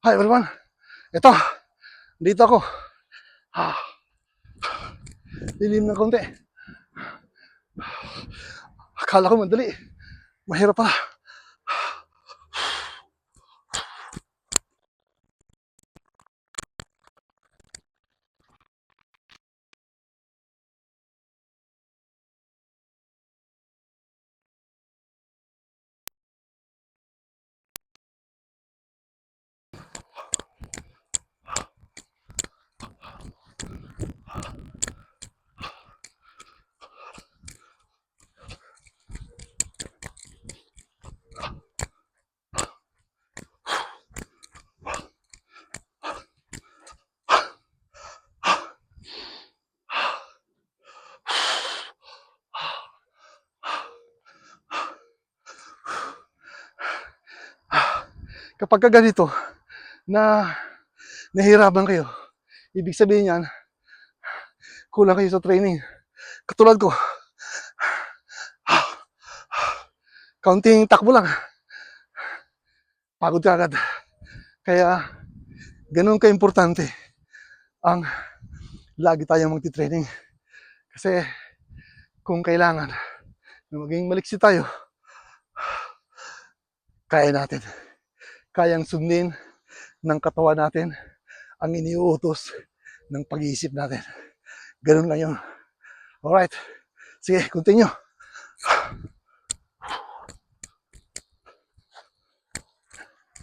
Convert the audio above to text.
Hi everyone. Ito, dito ako. Ah, lilim ng konti. Akala ko madali. Mahirap pala. Kapag ka ganito na nahihirapan kayo, ibig sabihin yan, kulang kayo sa training. Katulad ko, kaunting takbo lang, pagod ka agad. Kaya, ganun ka-importante ang lagi tayong magti-training. Kasi, kung kailangan na maging maliksi tayo, kaya natin. Kayang sundin ng katawan natin ang iniuutos ng pag-iisip natin. Ganun lang yun. Alright. Sige, continue.